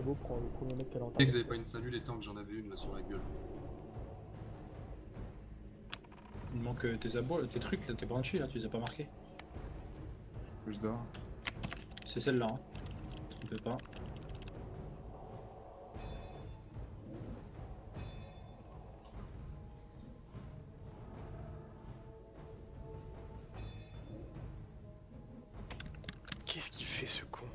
labo, prends le premier mec qui a Dès que l'antenne. vous avez pas une salut, les tanks, j'en avais une là sur la gueule. Il manque tes abos, tes trucs, là, tes branchies là, tu les as pas marqués. Je dors. C'est celle-là, hein. Trompez pas. Qu'est-ce qu'il fait ce con?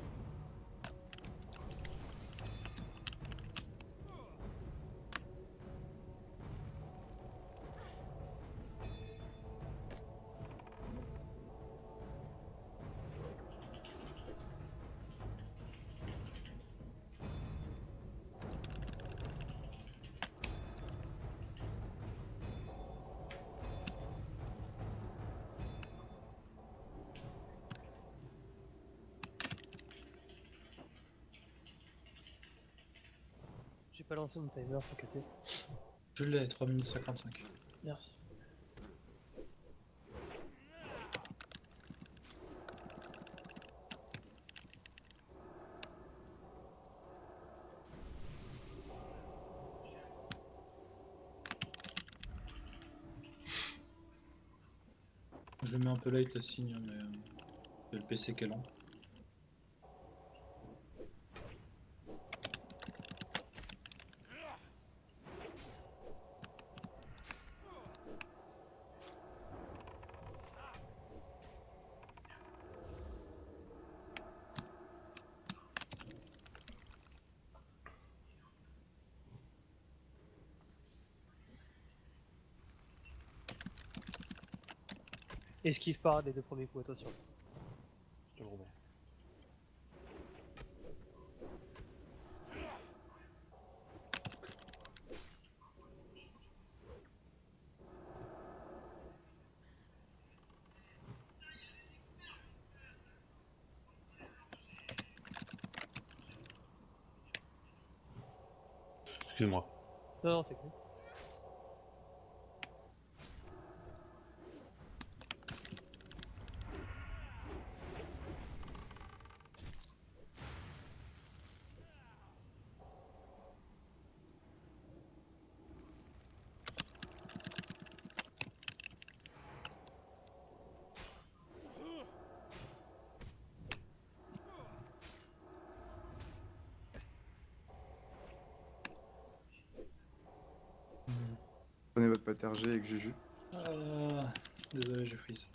J'ai pas lancé mon timer, faut que Je l'ai, 3 minutes 55. Merci. Je le mets un peu light le signe, mais c'est le PC qui est lent. Esquive pas les deux premiers coups, attention. Je te le remets. Excuse-moi. Non, non, t'inquiète. Prenez votre patergé avec Juju. Désolé, j'ai freeze.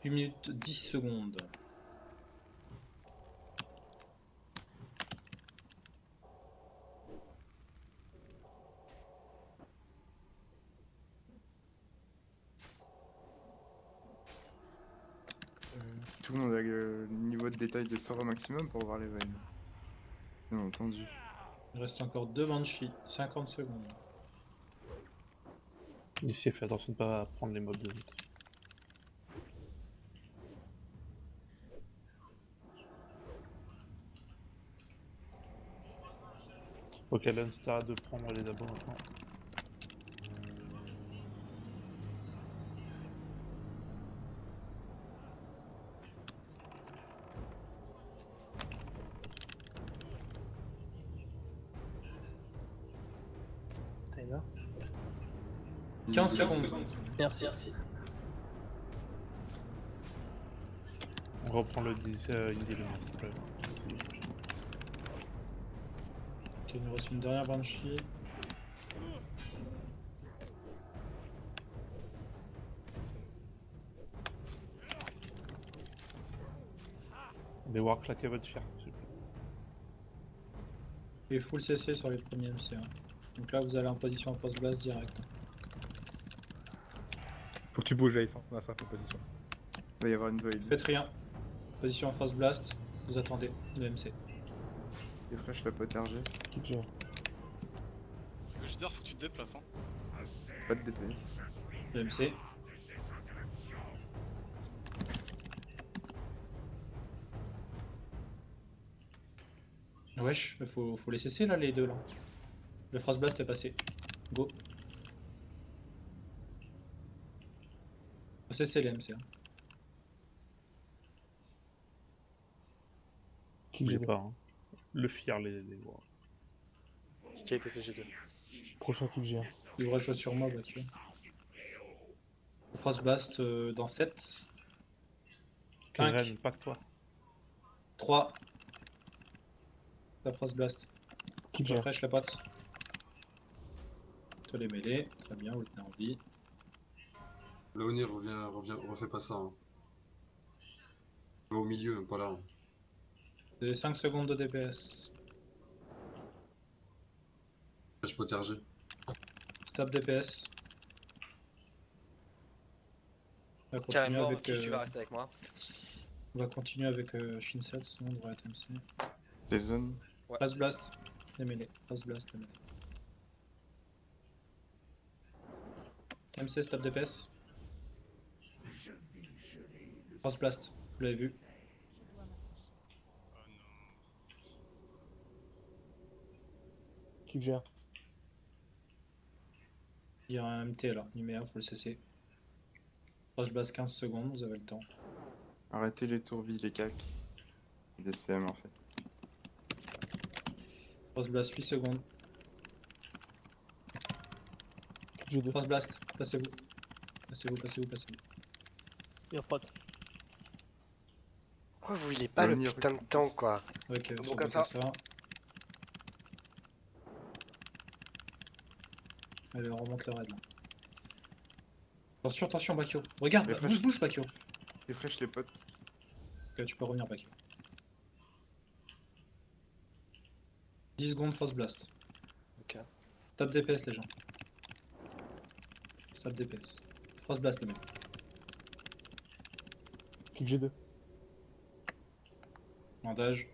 Une minute 10 secondes. Tout le monde a le niveau de détail des sorts au maximum pour voir les veines. Bien entendu. Il reste encore 2 Banshee, 50 secondes. Ici, fais attention de pas prendre les mobs de vite. Ok, l'insta de prendre les abos maintenant. Timer. 15 secondes. Merci, merci. On reprend le 10, Indy le s'il te plaît. Ok, il nous reste une dernière Banshee. Les War, claquez votre fier. s'il vous plaît. Et full CC sur les premiers MC. Donc là, vous allez en position en post blast direct. Faut que tu bouges, Ace, on a sa position. Il va y avoir une void. Faites rien. Position en frost blast, vous attendez le MC. Et fraîche la pote RG. Kick G. Le jitter, faut que tu te déplaces. Hein. Pas de DPS. Le MC. Wesh, faut les cesser là, les deux là. Le frost blast est passé. Go. Faut cesser les MC. Hein. Kick N'oubliez G2. pas, hein. Le fier, les War. Qui a été fait G2. Prochain kick G1. Il rush sur moi, battu. Frost blast dans 7. Keren, pas que toi. 3. La frost blast. Kick Je G1. fraîche la pote. Toi les mêlées, très bien, vous tenez en vie. Léonie, refais pas ça. Hein. Va au milieu, pas là. Hein. Vous avez 5 secondes de DPS. Je peux TRG. Stop DPS. On va continuer Carrément, avec, tu vas rester avec moi. on va continuer avec Shinsel, sinon on devrait être MC. Les zones. Frost blast, les mêlées. Frost blast, les mêlées. MC, stop DPS. Frost blast, vous l'avez vu. Kick G1. Il y a un MT là, numéro, faut le cesser. Frost blast 15 secondes, vous avez le temps. Arrêtez les tourbis, les cacs. Les CM en fait. Frost blast 8 secondes. Kick G2. Frost blast, placez-vous. Placez-vous. Il refrotte. Pourquoi vous voulez pas le Léonie, putain de temps quoi? Ok, Donc à ça. Allez, on remonte le raid là. Attention, Bakio. Regarde, Les flèches. bouge, Bakio. Et fraîche les potes. Ok, tu peux revenir, Bakio. 10 secondes, Frost Blast. Ok. Stop DPS, les gens. Stop DPS. Frost Blast, les mecs. Kick G2. Bandage.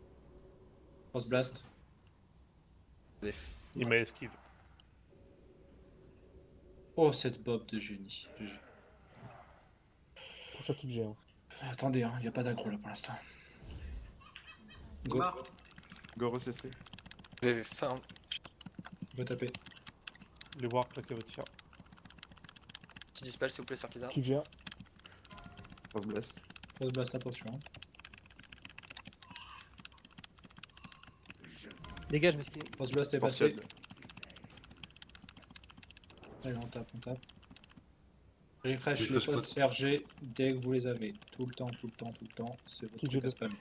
Frost Blast. Il m'a esquive. Oh, cette bob de génie. GG. Prochain kick G1. Attendez, hein, y a pas d'aggro là pour l'instant. Go. Go recessé. J'ai faim. Go taper. Les War, claquez votre fier. Petit dispel s'il vous plaît sur Kiza. Kick G1. Force blast. Frost Blast, attention. Hein. Dégage, mesquin. Frost Blast est Force passé. shield. Allez, on tape. Refresh les Refresh potes potes. RG dès que vous les avez. Tout le temps. C'est votre Kick truc à G2. spammer.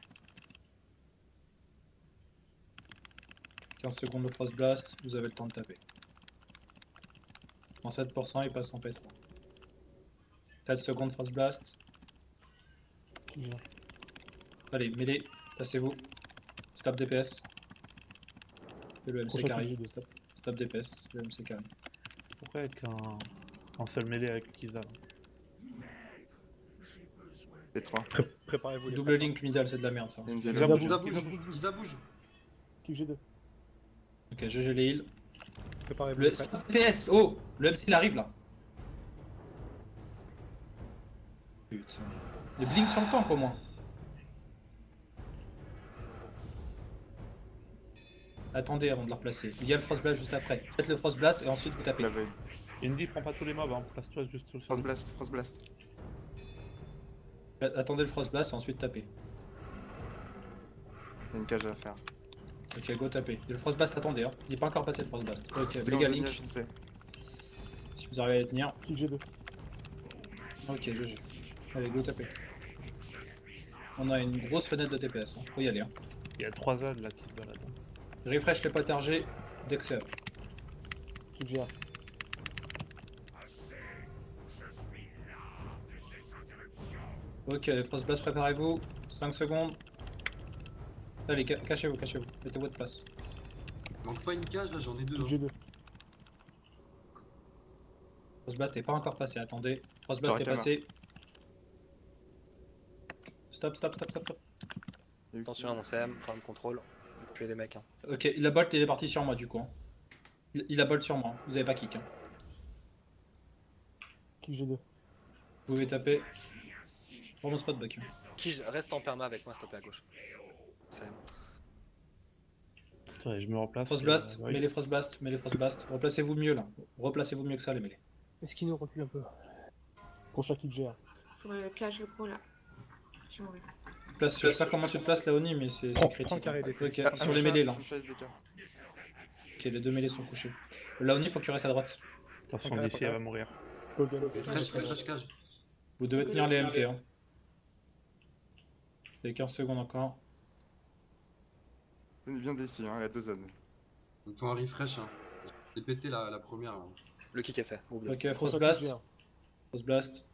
15 secondes de Frost Blast, vous avez le temps de taper. En 7%, il passe en P3. 4 secondes Frost Blast. Kick G1. Allez, mêlée, passez-vous. Stop DPS. Et le MC Prochain carry. kick G2. Stop DPS, le MC carry. Pourquoi avec un seul mêlée avec Kiza là? P3. Préparez-vous les Double link middle, c'est de la merde ça. Enzel. Kiza bouge. Isa bouge. Kick G2. Ok, GG les heals. Préparez-vous Le les prêts. DPS, oh, le MC il arrive là. Putain. Les blinks sur le tank au moins. Attendez avant de la replacer. Il y a le Frost Blast juste après. Faites le Frost Blast et ensuite vous tapez. La void. Indy, prends pas tous les mobs, hein. Place-toi juste sur le Force blast. Force blast. Attendez le Frost Blast et ensuite tapez. Il y a une cage à faire. Ok, go taper. Et le Frost Blast, attendez, hein. Il n'est pas encore passé le Frost Blast. Ok, C'est les gars, bon, Link, je sais. si vous arrivez à les tenir. Kick G2. Ok, GG. Allez, go taper. On a une grosse fenêtre de DPS, hein. Faut y aller. Hein. Il y a 3 zones là qui se baladent. Refresh les potes RG dès que c'est up. Kick G1. Ok, Frost Blast, préparez-vous. 5 secondes. Allez, cachez-vous, cachez-vous. Mettez votre place. Manque pas une cage là, j'en ai deux. Kick Hein. G2. Frostblast est pas encore passé, attendez. Frostblast est T'aurais passé. Stop, stop, stop, stop, stop. Il y a eu Attention à mon CM, farm contrôle. Tuer les mecs. Hein. Ok, il a bolt, il est parti sur moi du coup. Hein. Il a bolt sur moi, vous avez pas kick. Hein. Kick G2. Vous pouvez taper. Vraiment spot back. Hein. Qui reste en perma avec moi, s'il te plaît, à gauche. CM. Attends, je me replace. Frostblast, oui. mets les Frostblast, mets les Frostblast. Replacez-vous mieux là. Replacez-vous mieux que ça les mêlés. Est-ce qu'il nous recule un peu? Prochain kick G1. Faudrait le cage le gros là. Je m'en vais. Je sais pas comment tu te places Laoni, mais c'est Prends critique. le carré d'essai. Ok, sur les mêlés là. Une chaise d'écart. Ok, les deux mêlés sont couchés. Laoni, faut que tu restes à droite. Attention, Pas d'ici, grave. elle va mourir. Logan aussi. Cage. Vous devez tenir les MT. Hein. Vous avez 15 secondes encore. Venez bien d'ici, hein, il y a 2 zones. Il me faut un refresh. Hein. J'ai pété la première là. Le kick est fait. Groupe 2. Ok, Prochain Frostblast. kick G1. Frostblast.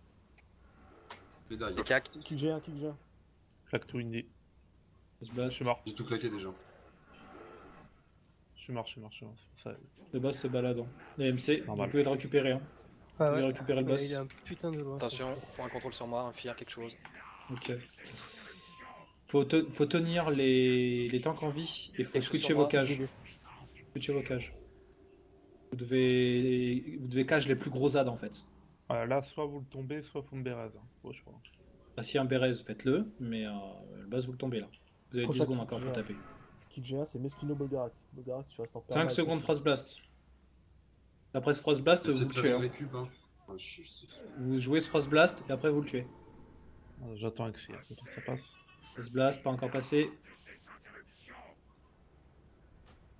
Médaille. Les cacs. Kick G1, kick G1. Claque tout Indy. Je Frostblast. suis mort. J'ai tout claqué déjà. Je suis mort. C'est pour ça. Le boss se balade. Hein. Les MC, Normal. vous pouvez le récupérer. Hein. Ah Vous pouvez récupérer le boss. Il est un putain de loin. Attention, faut un contrôle sur moi, un fear, quelque chose. Ok. Faut tenir les tanks en vie et faut Quelque chose switcher sur vos moi. cages. G2. Switcher vos cages. Vous devez cage les plus gros AD en fait. Voilà, là, soit vous le tombez, soit vous me bérez. Hein. Au choix. Bah, si un Bérez, faites-le, mais le boss vous le tombez là. Vous avez 10 Prochain secondes kick encore pour G1. taper. Kick G1, c'est Meskino Bolgarax. Bolgarax, tu restes en perma. 5 avec secondes Meskino. Frostblast. Après ce Frostblast, J'essaie vous de le faire tuez. une Hein. récup. Hein. Ouais, Vous jouez ce Frostblast et après vous le tuez. J'attends que ça passe. Frostblast, pas encore passé.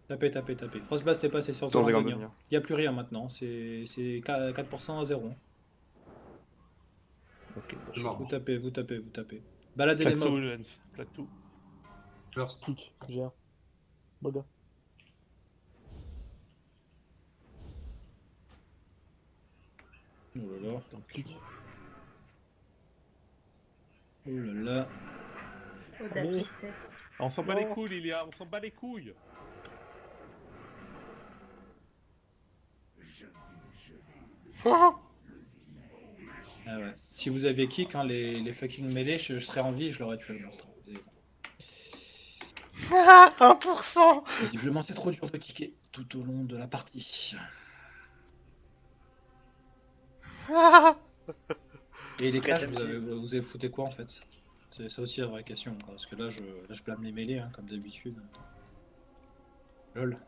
Tapez, tapez, tapez. Frostblast est passé sur Sans zéro secondes de gagnant. venir. Il n'y a plus rien maintenant, c'est 4% à 0. Ok, Je suis mort. Vous tapez, vous tapez, vous tapez. Baladez Claque les tout, mobs. Lens. Claque tout. Burst. Kick G1. Bolga. Oh là là, Kick. oh là là. Oh, de la Allez. tristesse. On s'en bat les Non. couilles, Lilia. On s'en bat les couilles. Ah ouais. Si vous aviez kick, hein, les fucking mêlés, je serais en vie, je l'aurais tué le monstre. 1%. Visiblement, c'est trop dur de kicker tout au long de la partie. Et les caches, vous avez fouté quoi en fait? C'est ça aussi la vraie question, quoi, parce que là je blâme les mêlés, hein, comme d'habitude. Lol.